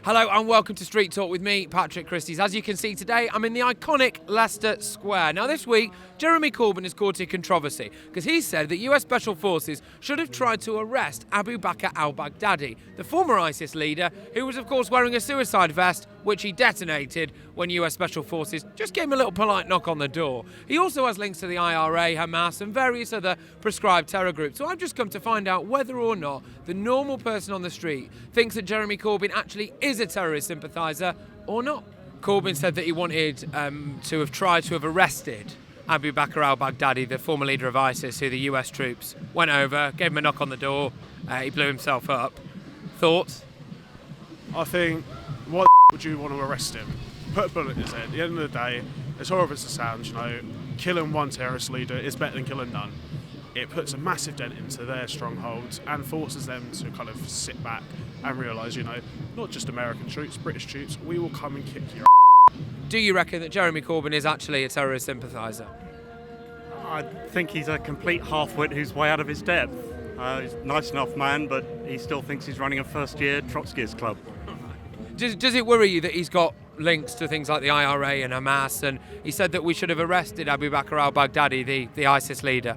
Hello and welcome to Street Talk with me, Patrick Christys. As you can see today, I'm in the iconic Leicester Square. Now this week, Jeremy Corbyn has courted controversy because he said that US Special Forces should have tried to arrest Abu Bakr al-Baghdadi, the former ISIS leader, who was of course wearing a suicide vest, which he detonated when US Special Forces just gave him a little polite knock on the door. He also has links to the IRA, Hamas and various other prescribed terror groups. So I've just come to find out whether or not the normal person on the street thinks that Jeremy Corbyn actually is a terrorist sympathiser or not. Corbyn said that he wanted to have tried to have arrested Abu Bakr al-Baghdadi, the former leader of ISIS, who the US troops went over, gave him a knock on the door, he blew himself up. Thoughts? I think, why would you want to arrest him? Put a bullet in his head. At the end of the day, as horrible as it sounds, killing one terrorist leader is better than killing none. It puts a massive dent into their strongholds and forces them to kind of sit back and realise, not just American troops, British troops, we will come and kick your ass. Do you reckon that Jeremy Corbyn is actually a terrorist sympathiser? I think he's a complete half-wit who's way out of his depth. He's a nice enough man, but he still thinks he's running a first-year Trotskyist club. Does it worry you that he's got links to things like the IRA and Hamas, and he said that we should have arrested Abu Bakr al-Baghdadi, the ISIS leader?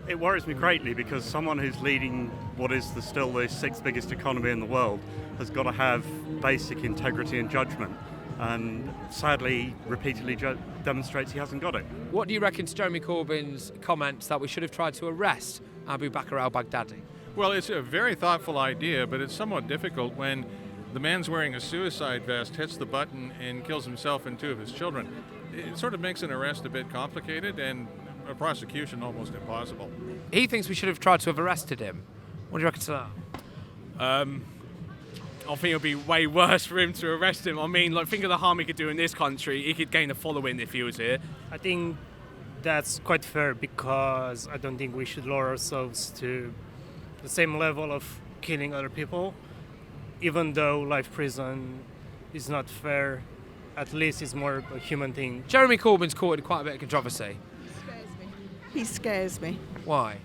It worries me greatly because someone who's leading what is still the sixth biggest economy in the world has got to have basic integrity and judgment, and sadly repeatedly demonstrates he hasn't got it. What do you reckon to Jeremy Corbyn's comments that we should have tried to arrest Abu Bakr al-Baghdadi? Well, it's a very thoughtful idea, but it's somewhat difficult when the man's wearing a suicide vest, hits the button and kills himself and two of his children. It sort of makes an arrest a bit complicated and a prosecution almost impossible. He thinks we should have tried to have arrested him. What do you reckon to that? I think it would be way worse for him to arrest him. I mean, think of the harm he could do in this country. He could gain a following if he was here. I think that's quite fair because I don't think we should lower ourselves to the same level of killing other people. Even though life prison is not fair, at least it's more a human thing. Jeremy Corbyn's courted quite a bit of controversy. He scares me. Why?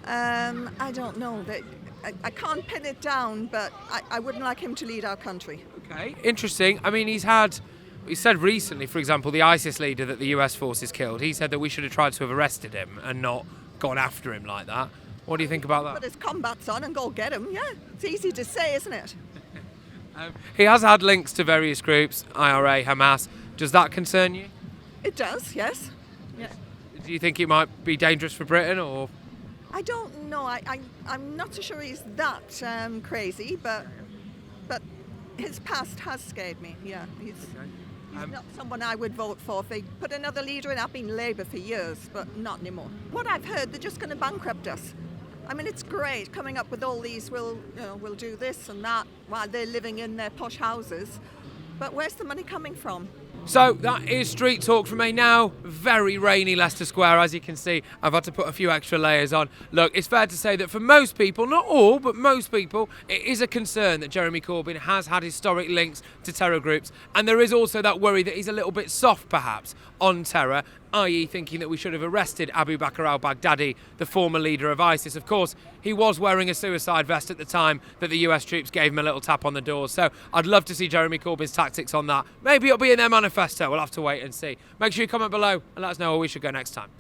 I don't know. I can't pin it down, but I wouldn't like him to lead our country. Okay, interesting. I mean, he said recently, for example, the ISIS leader that the US forces killed, he said that we should have tried to have arrested him and not gone after him like that. What do you think about that? Put his combats on and go get him, yeah. It's easy to say, isn't it? He has had links to various groups, IRA, Hamas. Does that concern you? It does, yes. Yeah. Do you think it might be dangerous for Britain, or...? I don't know. I'm not so sure he's that crazy, but his past has scared me, yeah. He's not someone I would vote for. If they put another leader in, I've been Labour for years, but not anymore. What I've heard, they're just going to bankrupt us. I mean, it's great coming up with all these, we'll do this and that while they're living in their posh houses. But where's the money coming from? So that is Street Talk from a now very rainy Leicester Square. As you can see, I've had to put a few extra layers on. Look, it's fair to say that for most people, not all, but most people, it is a concern that Jeremy Corbyn has had historic links to terror groups. And there is also that worry that he's a little bit soft, perhaps, on terror, i.e. thinking that we should have arrested Abu Bakr al-Baghdadi, the former leader of ISIS. Of course, he was wearing a suicide vest at the time that the US troops gave him a little tap on the door. So I'd love to see Jeremy Corbyn's tactics on that. Maybe it'll be in their manifesto. We'll have to wait and see. Make sure you comment below and let us know where we should go next time.